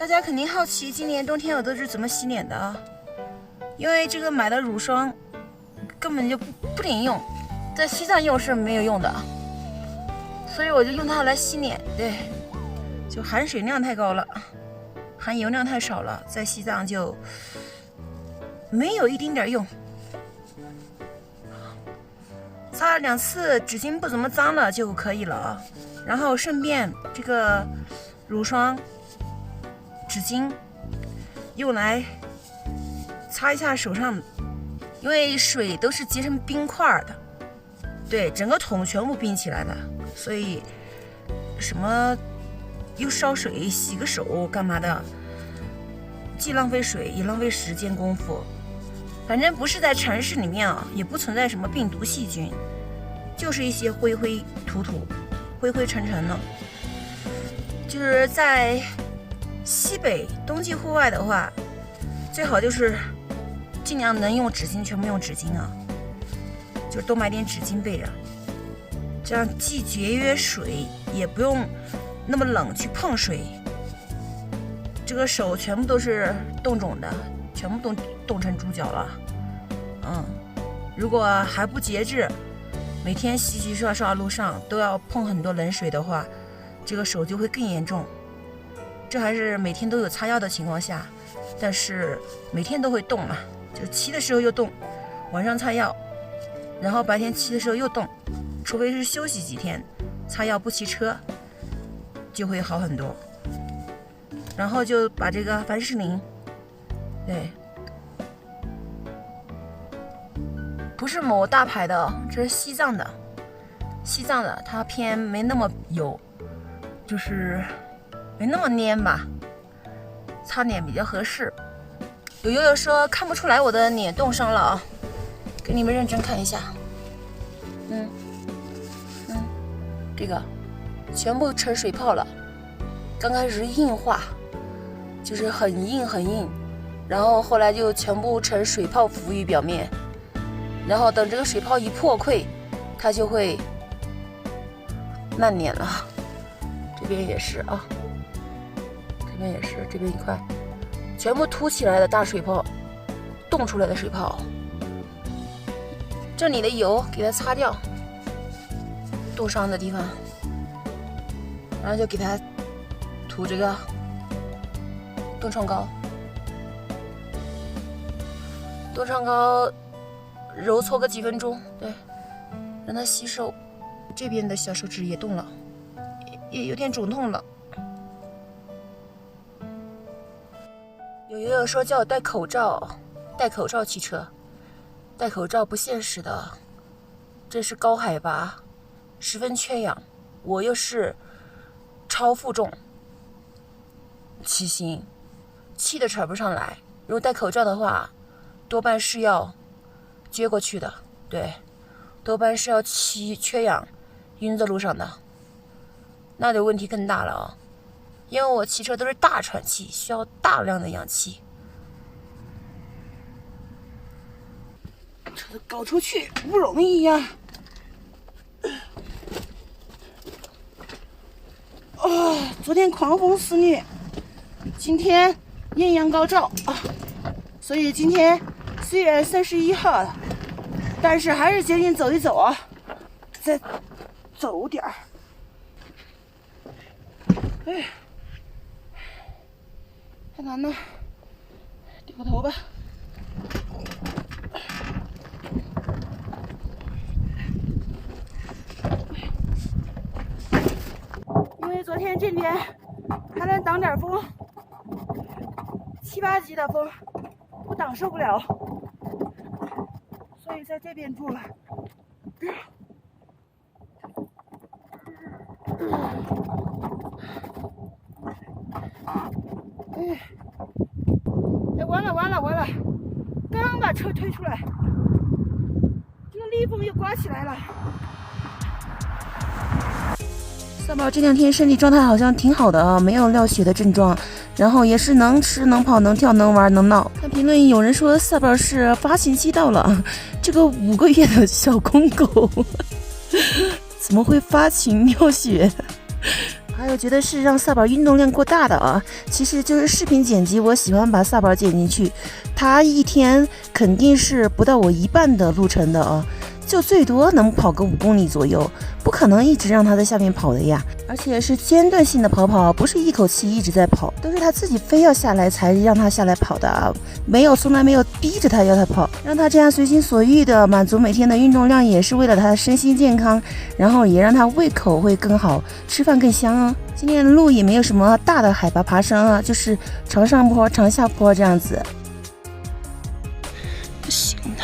大家肯定好奇今年冬天我都是怎么洗脸的啊？因为这个买的乳霜根本就不顶用，在西藏用是没有用的，所以我就用它来洗脸。对，就含水量太高了，含油量太少了，在西藏就没有一丁点用。擦2次纸巾不怎么脏了就可以了啊。然后顺便这个乳霜、纸巾用来擦一下手上，因为水都是结成冰块的，对，整个桶全部冰起来的，所以什么又烧水洗个手干嘛的，既浪费水也浪费时间功夫。反正不是在城市里面啊，也不存在什么病毒细菌，就是一些灰灰土土、灰灰沉沉的。就是在西北冬季户外的话，最好就是尽量能用纸巾全部用纸巾啊，就是多买点纸巾备着，这样既节约水，也不用那么冷去碰水。这个手全部都是冻肿的，全部都冻成猪脚了。如果还不节制，每天洗洗刷刷路上都要碰很多冷水的话，这个手就会更严重。这还是每天都有擦药的情况下，但是每天都会冻嘛，就骑的时候又冻，晚上擦药，然后白天骑的时候又冻，除非是休息几天，擦药不骑车，就会好很多。然后就把这个凡士林，对，不是某大牌的，这是西藏的，它偏没那么油，就是没那么黏吧，擦脸比较合适。有友友说看不出来我的脸冻伤了啊，给你们认真看一下。这个全部成水泡了，刚开始硬化，就是很硬，然后后来就全部成水泡浮于表面，然后等这个水泡一破溃，它就会烂脸了。这边也是啊，这边也是，这边一块全部凸起来的大水泡，冻出来的水泡。这里的油给它擦掉，冻伤的地方，然后就给它涂这个冻疮膏。冻疮膏揉搓个几分钟，对，让它吸收。这边的小手指也动了，也有点肿痛了。有友友说叫我戴口罩骑车，戴口罩不现实的，这是高海拔，十分缺氧，我又是超负重骑行，气都喘不上来。如果戴口罩的话，多半是要撅过去的，对，多半是要缺氧晕在路上的，那就问题更大了啊！因为我骑车都是大喘气，需要大量的氧气。车子搞出去不容易呀！昨天狂风肆虐，今天艳阳高照啊，所以今天虽然31号了，但是还是决定走一走啊，再走点儿。太难了，低个头吧。因为昨天这边还能挡点风，7、8级的风，我挡受不了，所以在这边住了。完了！刚把车推出来，这个逆风又刮起来了。三宝这2天身体状态好像挺好的啊，没有尿血的症状，然后也是能吃能跑能跳能玩能闹。看评论有人说三宝是发情期到了，这个5个月的小公狗怎么会发情尿血？还有觉得是让萨宝运动量过大的啊，其实就是视频剪辑，我喜欢把萨宝剪进去，他一天肯定是不到我一半的路程的啊，就最多能跑个5公里左右，不可能一直让他在下面跑的呀，而且是间断性的跑，不是一口气一直在跑，都是他自己非要下来才让他下来跑的啊，从来没有逼着他要他跑，让他这样随心所欲的满足每天的运动量，也是为了他的身心健康，然后也让他胃口会更好，吃饭更香啊。今天的路也没有什么大的海拔爬升啊，就是长上坡、长下坡这样子。不行的，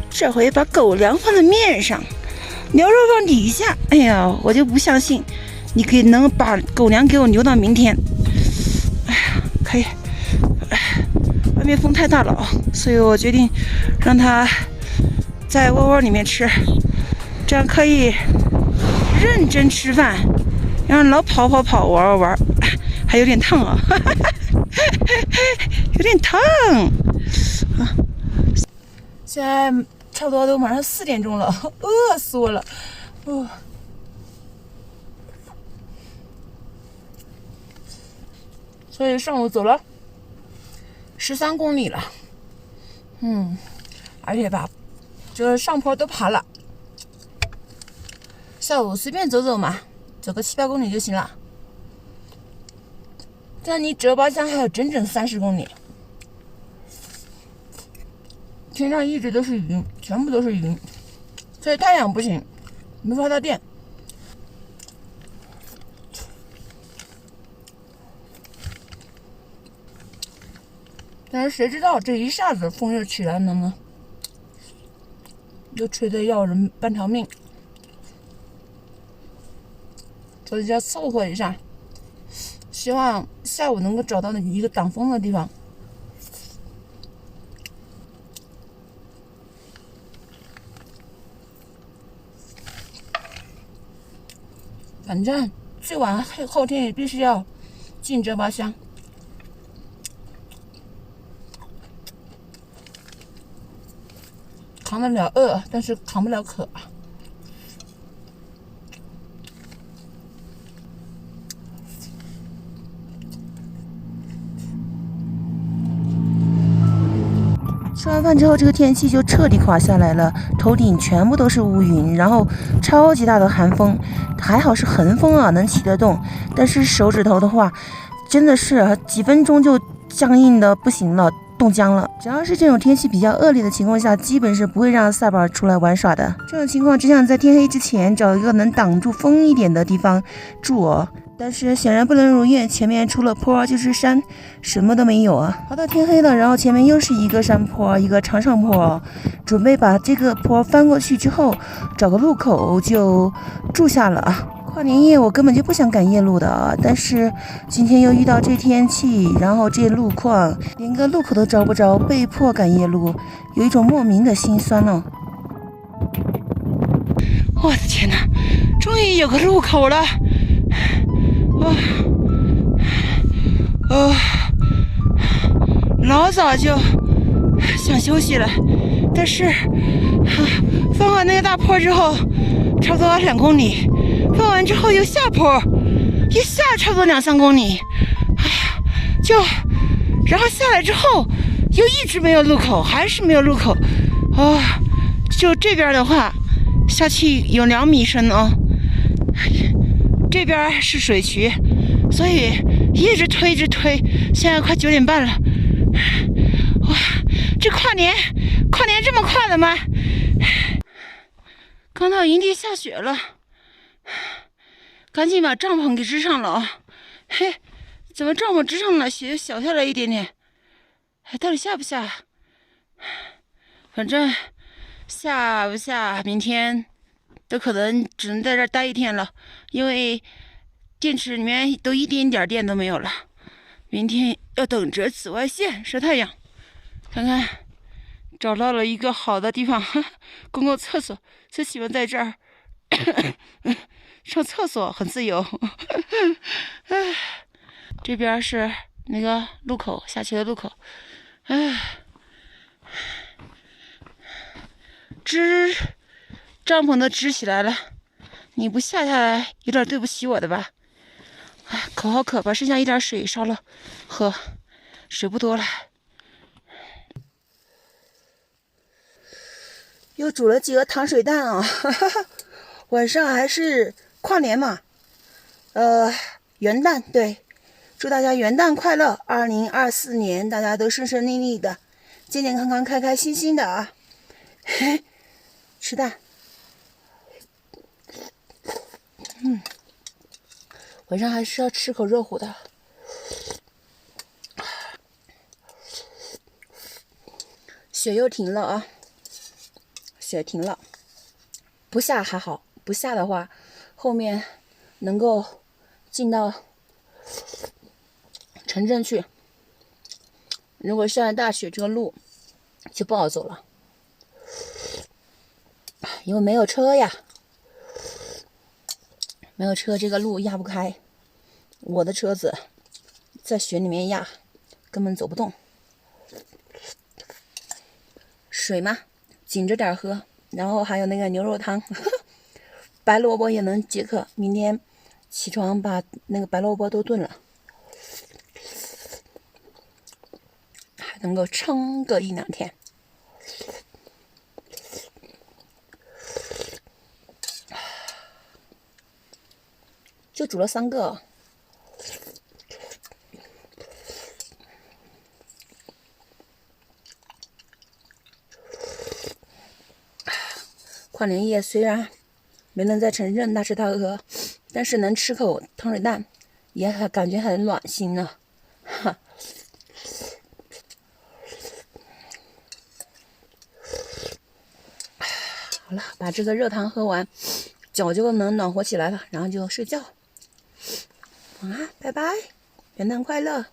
这回把狗粮放在面上，牛肉放底下。哎呀，我就不相信你能把狗粮给我留到明天。哎呀，可以。外面风太大了，所以我决定让它在窝窝里面吃，这样可以认真吃饭，让老跑玩，还有点烫啊，有点烫啊。现在差不多都晚上4点钟了，饿死我了。所以上午走了13公里了，而且吧，这上坡都爬了。下午随便走走嘛，走个7、8公里就行了。但你折八乡还有整整30公里，天上一直都是云，全部都是云，所以太阳不行，没法到电。但是谁知道这一下子风又起来了呢？又吹得要人半条命，所以要凑合一下，希望下午能够找到一个挡风的地方。反正最晚后天也必须要进折八乡。扛得了饿，但是扛不了渴。吃完饭之后，这个天气就彻底垮下来了，头顶全部都是乌云，然后超级大的寒风，还好是横风啊，能起得动，但是手指头的话，真的是几分钟就僵硬的不行了。冻僵了，只要是这种天气比较恶劣的情况下，基本是不会让萨宝出来玩耍的。这种情况只想在天黑之前找一个能挡住风一点的地方住哦。但是显然不能如愿，前面除了坡就是山，什么都没有啊。跑到天黑了，然后前面又是一个山坡，一个长上坡，准备把这个坡翻过去之后，找个路口就住下了啊。跨年夜我根本就不想赶夜路的啊，但是今天又遇到这天气，然后这路况，连个路口都找不着，被迫赶夜路，有一种莫名的心酸哦。我的天哪，终于有个路口了！老早就想休息了，但是翻完那个大坡之后，差不多2公里。翻完之后又下坡，又下差不多2、3公里，哎呀，然后下来之后又一直没有路口，还是没有路口，就这边的话下去有2米深哦，这边是水渠，所以一直推，现在快9点半了，哇，这跨年这么快了吗？刚到营地下雪了。赶紧把帐篷给支上了啊！嘿，怎么帐篷支上了，雪小下来一点点？到底下不下？反正下不下，明天都可能只能在这儿待1天了，因为电池里面都一点点电都没有了。明天要等着紫外线晒太阳，看看找到了一个好的地方，公共厕所，最喜欢在这儿。上厕所很自由，这边是那个路口，下去的路口，支帐篷都支起来了，你不下来有点对不起我的吧？哎，口好渴，把剩下一点水烧了喝，水不多了。又煮了几个糖水蛋啊！晚上还是跨年嘛，元旦，对，祝大家元旦快乐！2024年大家都顺顺利利的，健健康康、开开心心的啊！嘿，吃蛋。晚上还是要吃口热乎的。雪又停了啊！雪停了，不下还好，不下的话，后面能够进到城镇去。如果下了大雪，这个路就不好走了，因为没有车呀，没有车，这个路压不开。我的车子在雪里面压，根本走不动。水嘛，紧着点喝，然后还有那个牛肉汤，白萝卜也能解渴。明天起床把那个白萝卜都炖了，还能够撑个1-2天。就煮了3个。跨年夜虽然没能在城镇大吃大喝，但是能吃口糖水蛋，也感觉很暖心呢。哈，好了，把这个热汤喝完，脚就能暖和起来了，然后就睡觉。晚安，拜拜，元旦快乐。